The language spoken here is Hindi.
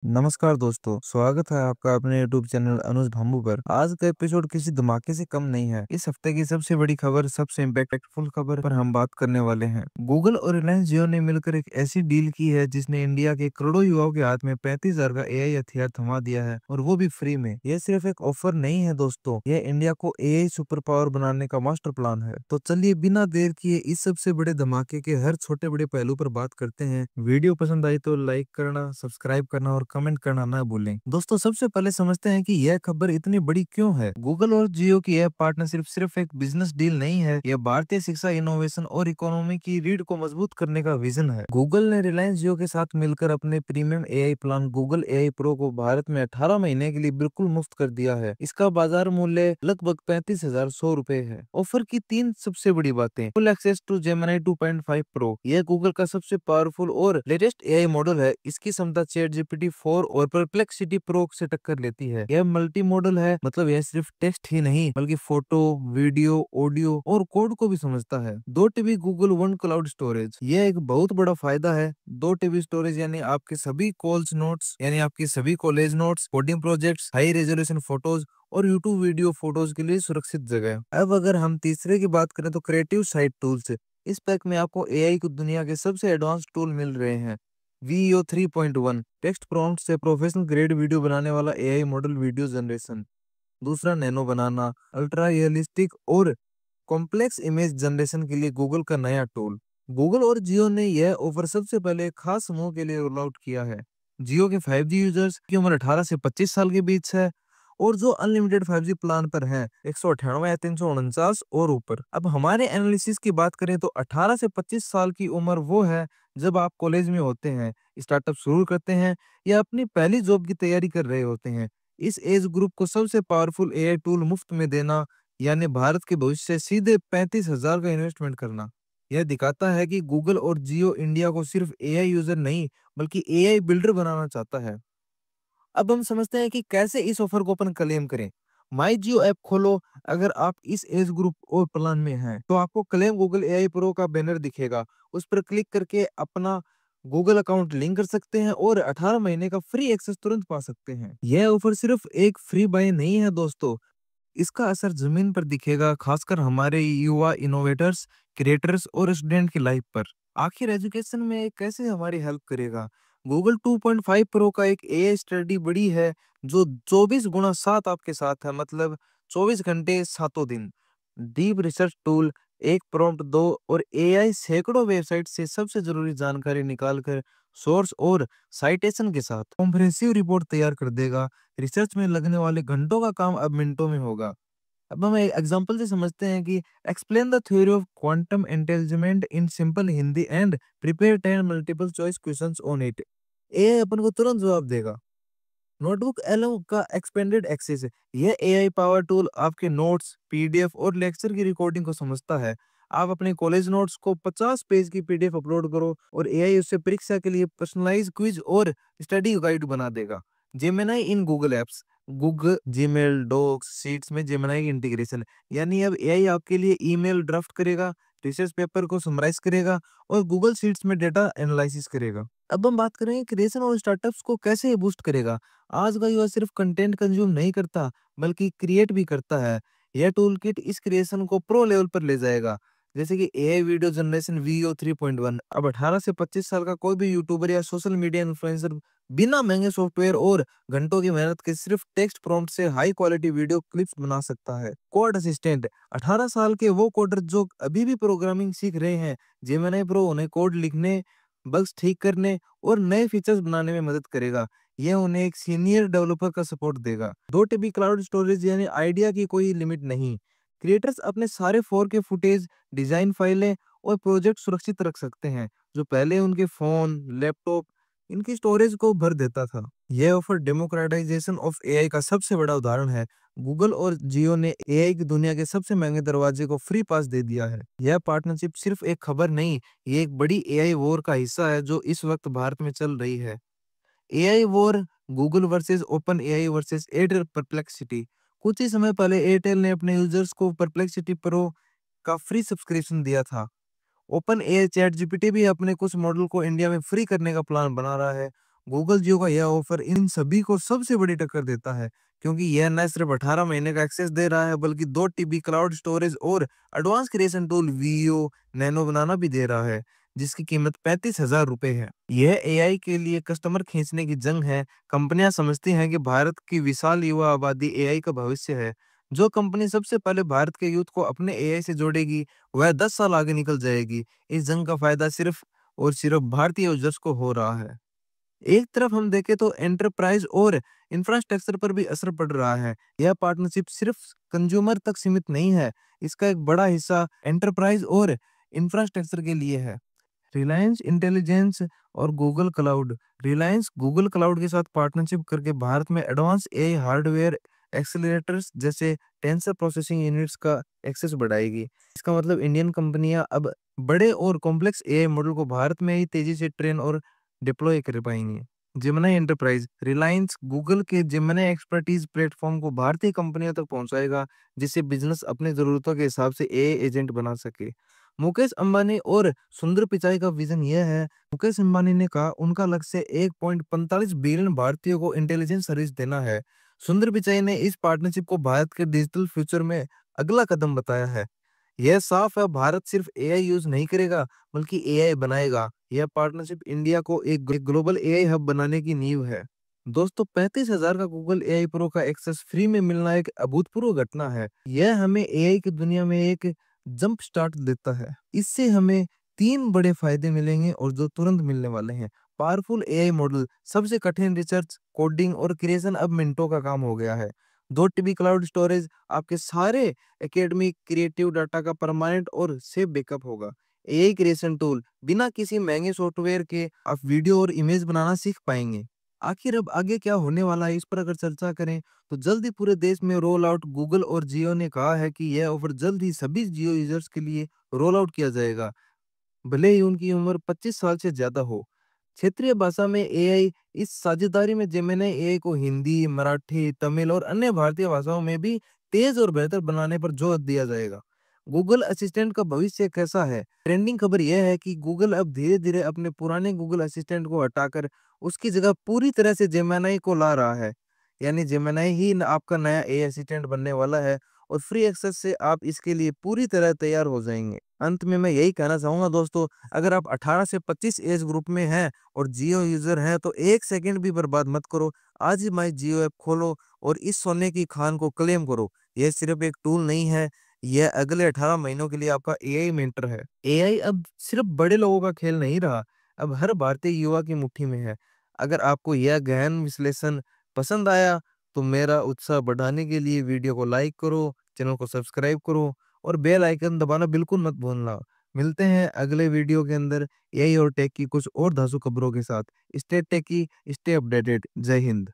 नमस्कार दोस्तों, स्वागत है आपका अपने YouTube चैनल अनुज भांबू पर। आज का एपिसोड किसी धमाके से कम नहीं है। इस हफ्ते की सबसे बड़ी खबर, सबसे इम्पैक्टफुल खबर पर हम बात करने वाले हैं। गूगल और रिलायंस जियो ने मिलकर एक ऐसी डील की है जिसने इंडिया के करोड़ों युवाओं के हाथ में 35,000 का एआई हथियार थमा दिया है, और वो भी फ्री में। यह सिर्फ एक ऑफर नहीं है दोस्तों, यह इंडिया को एआई सुपर पावर बनाने का मास्टर प्लान है। तो चलिए बिना देर किए इस सबसे बड़े धमाके के हर छोटे बड़े पहलू पर बात करते हैं। वीडियो पसंद आई तो लाइक करना, सब्सक्राइब करना और कमेंट करना ना भूलें। दोस्तों, सबसे पहले समझते हैं कि यह खबर इतनी बड़ी क्यों है। गूगल और जियो की यह पार्टनरशिप सिर्फ एक बिजनेस डील नहीं है, यह भारतीय शिक्षा, इनोवेशन और इकोनॉमी की रीढ़ को मजबूत करने का विजन है। गूगल ने रिलायंस जियो के साथ मिलकर अपने premium AI plan Google AI pro को भारत में 18 महीने के लिए बिल्कुल मुफ्त कर दिया है। इसका बाजार मूल्य लगभग 35,100 रुपए है। ऑफर की तीन सबसे बड़ी बातें: full access to Gemini 2.5 pro, यह गूगल का सबसे पावरफुल और लेटेस्ट एआई मॉडल है। इसकी क्षमता चैट जीपीटी 4 और परप्लेक्सिटी प्रो से टक्कर लेती है। यह मल्टी मॉडल है, मतलब यह सिर्फ टेक्स्ट ही नहीं बल्कि फोटो, वीडियो, ऑडियो और कोड को भी समझता है। 2 TB Google one cloud storage, यह एक बहुत बड़ा फायदा है। 2 टीबी स्टोरेज यानी आपके सभी कॉल्स नोट्स, यानी आपकी सभी college notes, coding projects, high resolution photos और यूट्यूब वीडियो फोटोज के लिए सुरक्षित जगह। अब अगर हम तीसरे की बात करें तो क्रिएटिव साइट टूल्स। इस पैक में आपको एआई को दुनिया के सबसे एडवांस टूल मिल रहे हैं। वीओ 3.1 टेक्स्ट प्रॉम्प्ट से प्रोफेशनल ग्रेड वीडियो बनाने वाला एआई मॉडल वीडियो जनरेशन। दूसरा, नैनो बनाना, अल्ट्रा रियलिस्टिक और कॉम्प्लेक्स इमेज जनरेशन के लिए गूगल का नया टूल। गूगल और जियो ने यह ऑफर सबसे पहले एक खास समूह के लिए रोल आउट किया है। जियो के 5G यूजर्स की उम्र 18 से 25 साल के बीच है, और जो अनलिमिटेड 5G प्लान पर हैं 198 या 349 और ऊपर। अब हमारे एनालिसिस की बात करें तो 18 से 25 साल की उम्र वो है जब आप कॉलेज में होते हैं, स्टार्टअप शुरू करते हैं या अपनी पहली जॉब की तैयारी कर रहे होते हैं। इस एज ग्रुप को सबसे पावरफुल एआई टूल मुफ्त में देना, यानी भारत के भविष्य से सीधे 35,000 का इन्वेस्टमेंट करना, यह दिखाता है कि गूगल और जियो इंडिया को सिर्फ एआई यूजर नहीं बल्कि एआई बिल्डर बनाना चाहता है। अब हम समझते हैं कि कैसे इस ऑफर को अपन क्लेम करें। माई जियो ऐप खोलो। अगर आप इस एज ग्रुप और प्लान में हैं तो आपको क्लेम गूगल एआई प्रो का बैनर दिखेगा। उस पर क्लिक करके अपना गूगल अकाउंट लिंक कर सकते हैं और 18 महीने का फ्री एक्सेस तुरंत पा सकते हैं। यह ऑफर सिर्फ एक फ्री बाय नहीं है दोस्तों, इसका असर जमीन पर दिखेगा, खासकर हमारे युवा इनोवेटर्स, क्रिएटर्स और स्टूडेंट की लाइफ पर। आखिर एजुकेशन में ये कैसे हमारी हेल्प करेगा? गूगल 2.5 प्रो का एक एआई स्टडी बड़ी है जो 24 गुना 7 आपके साथ है, मतलब 24 घंटे सातों दिन। डीप रिसर्च टूल, एक प्रॉम्प्ट दो और एआई सैकड़ों वेबसाइट से सबसे जरूरी जानकारी निकालकर सोर्स और साइटेशन के साथ कॉम्प्रिहेंसिव रिपोर्ट तैयार कर देगा। रिसर्च में लगने वाले घंटों का काम अब मिनटों में होगा। अब हम एक एग्जांपल से समझते हैं कि explain the theory of quantum entanglement in simple Hindi and prepare 10 multiple choice questions on it. AI अपन को तुरंत जवाब देगा। नोटबुक एलएम का एक्सपेंडेड एक्सेस है। यह एआई पावर टूल आपके नोट्स, पीडीएफ और लेक्चर की रिकॉर्डिंग को समझता है। आप अपने कॉलेज नोट्स को 50 पेज की पीडीएफ अपलोड करो और एआई उससे परीक्षा के लिए पर्सनलाइज क्विज और स्टडी गाइड बना देगा। Gemini in Google apps, Google Gmail, docs, sheets में जेमिनी की इंटीग्रेशन, यानी अब एआई आपके लिए ईमेल ड्राफ्ट करेगा, रिसर्च पेपर को समराइज करेगा और गूगल शीट्स में डेटा एनालिसिस करेगा। अब हम बात करेंगे क्रिएशन और स्टार्टअप्स को कैसे ये बूस्ट करेगा। आज का युवा सिर्फ कंटेंट कंज्यूम नहीं करता बल्कि क्रिएट भी करता है। यह टूल किट इस क्रिएशन को प्रो लेवल पर ले जाएगा, जैसे कि एआई वीडियो जनरेशन वीओ 3.1। अब 18 से 25 साल का कोई भी यूट्यूबर या सोशल मीडिया इन्फ्लुएंसर बिना महंगे सॉफ्टवेयर और घंटों की मेहनत के सिर्फ टेक्स्ट प्रॉम्प्ट से हाई क्वालिटी वीडियो क्लिप्स बना सकता है। कोड असिस्टेंट, 18 साल के वो कोडर जो अभी भी प्रोग्रामिंग सीख रहे हैं, जेमिनी प्रो उन्हें कोड लिखने, बग्स ठीक करने और नए फीचर्स बनाने में मदद करेगा। यह उन्हें एक सीनियर डेवलपर का सपोर्ट देगा। 2 टीबी क्लाउड स्टोरेज यानी आइडिया की कोई लिमिट नहीं। क्रिएटर्स अपने सारे 4K फुटेज, डिजाइन फाइलें और प्रोजेक्ट सुरक्षित रख सकते हैं, जो पहले उनके फोन, लैपटॉप इनकी स्टोरेज को भर देता था। यह ऑफर डेमोक्रेटाइजेशन ऑफ एआई का सबसे बड़ा उदाहरण है। गूगल और जियो ने एआई की दुनिया के सबसे महंगे दरवाजे को फ्री पास दे दिया है। यह पार्टनरशिप सिर्फ एक खबर नहीं, ये एक बड़ी एआई वॉर का हिस्सा है जो इस वक्त भारत में चल रही है। AI war, Google versus open AI versus Airtel perplexity. कुछ ही समय पहले एयरटेल ने अपने यूजर्स को परप्लेक्सिटी प्रो का फ्री सब्सक्रिप्शन दिया था। ओपन एआई चैट जीपीटी भी अपने कुछ मॉडल को इंडिया में फ्री करने का प्लान बना रहा है। गूगल जियो का यह ऑफर इन सभी को सबसे बड़ी टक्कर देता है, क्योंकि यह न सिर्फ 18 महीने का एक्सेस दे रहा है, बल्कि 2 TB क्लाउड स्टोरेज और advance creation tool Veo nano banana भी दे रहा है, जिसकी कीमत 35,000 रुपए है। यह एआई के लिए कस्टमर खींचने की जंग है। कंपनियां समझती हैं कि भारत की विशाल युवा आबादी एआई का भविष्य है। जो कंपनी सबसे पहले भारत के यूथ को अपने एआई से जोड़ेगी, वह 10 साल आगे निकल जाएगी। इस जंग का फायदा सिर्फ और सिर्फ भारतीय यूजर्स को हो रहा है। एक तरफ हम देखें तो एंटरप्राइज और इंफ्रास्ट्रक्चर पर भी असर पड़ रहा है। यह पार्टनरशिप सिर्फ कंज्यूमर तक सीमित नहीं है, इसका एक बड़ा हिस्सा एंटरप्राइज और इंफ्रास्ट्रक्चर के लिए है। रिलायंस इंटेलिजेंस और Google cloud. Reliance Google cloud के साथ पार्टनरशिप करके भारत में एडवांस एआई हार्डवेयर एक्सेलरेटर्स जैसे टेंसर प्रोसेसिंग यूनिट्स का एक्सेस बढ़ाएगी। इसका मतलब इंडियन कंपनियां अब बड़े और कॉम्प्लेक्स एआई मॉडल को भारत में ही तेजी से ट्रेन और डिप्लॉय कर पाएंगे। Gemini Enterprise. रिलायंस गूगल के जेमिनी एक्सपर्टीज प्लेटफॉर्म को भारतीय कंपनियों तक पहुंचाएगा, जिससे बिजनेस अपनी जरूरतों के हिसाब से एआई एजेंट बना सके। मुकेश अंबानी और सुंदर पिचाई का विजन यह है। मुकेश अंबानी ने कहा उनका लक्ष्य 1.45 बिलियन भारतीयों को इंटेलिजेंस सर्विस देना है। सुंदर पिचाई ने इस पार्टनरशिप को भारत के डिजिटल फ्यूचर में अगला कदम बताया है। यह साफ है, भारत सिर्फ एआई यूज नहीं करेगा, बल्कि एआई बनाएगा। यह पार्टनरशिप इंडिया को एक ग्लोबल एआई हब बनाने की नींव है। दोस्तों, 35,000 का गूगल एआई प्रो का एक्सेस फ्री में मिलना एक अभूतपूर्व घटना है। यह हमें एआई की दुनिया में एक जंप स्टार्ट देता है। इससे हमें 3 बड़े फायदे मिलेंगे और जो तुरंत मिलने वाले हैं। Powerful AI model. सबसे कठिन रिसर्च, कोडिंग और क्रिएशन अब मिनटों का काम हो गया है। 2 TB क्लाउड स्टोरेज। आपके सारे एकेडमिक क्रिएटिव डाटा का परमानेंट और सेफ बैकअप होगा। AI creation tool. बिना किसी महंगे सॉफ्टवेयर के आप वीडियो और इमेज बनाना सीख पाएंगे। आखिर अब आगे क्या होने वाला है, इस पर अगर चर्चा करें तो जल्द ही पूरे देश में रोल आउट। गूगल और जियो ने कहा है कि यह ऑफर जल्द ही सभी जियो यूजर्स के लिए रोल आउट किया जाएगा, भले ही उनकी उम्र 25 साल से ज्यादा हो। क्षेत्रीय भाषा में एआई। इस साझेदारी में जेमिनी एआई को हिंदी, मराठी, तमिल और अन्य भारतीय भाषाओं में भी तेज और बेहतर बनाने पर जोर दिया जाएगा। गूगल असिस्टेंट का भविष्य कैसा है? ट्रेंडिंग खबर यह है कि गूगल अब धीरे धीरे अपने पुराने गूगल असिस्टेंट को हटाकर उसकी जगह पूरी तरह से जेमिनी को ला रहा है। यानी जेमिनी ही आपका नया एआई असिस्टेंट बनने वाला है, और फ्री एक्सेस से आप इसके लिए पूरी तरह तैयार हो जाएंगे। अंत में मैं यही कहना चाहूंगा दोस्तों, अगर आप 18 से 25 एज ग्रुप में हैं और जियो यूजर हैं तो 1 सेकंड भी बर्बाद मत करो। आज ही माई जियो ऐप खोलो और इस सोने की खान को क्लेम करो। यह सिर्फ एक टूल नहीं है, यह अगले 18 महीनों के लिए आपका एआई मेंटर है। एआई अब सिर्फ बड़े लोगों का खेल नहीं रहा, अब हर भारतीय युवा की मुट्ठी में है। अगर आपको यह गहन विश्लेषण पसंद आया तो मेरा उत्साह बढ़ाने के लिए वीडियो को लाइक करो, चैनल को सब्सक्राइब करो और बेल आइकन दबाना बिल्कुल मत भूलना। मिलते हैं अगले वीडियो के अंदर एआई और टेक की कुछ और धांसू खबरों के साथ। स्टे टेकी, स्टे अपडेटेड। जय हिंद।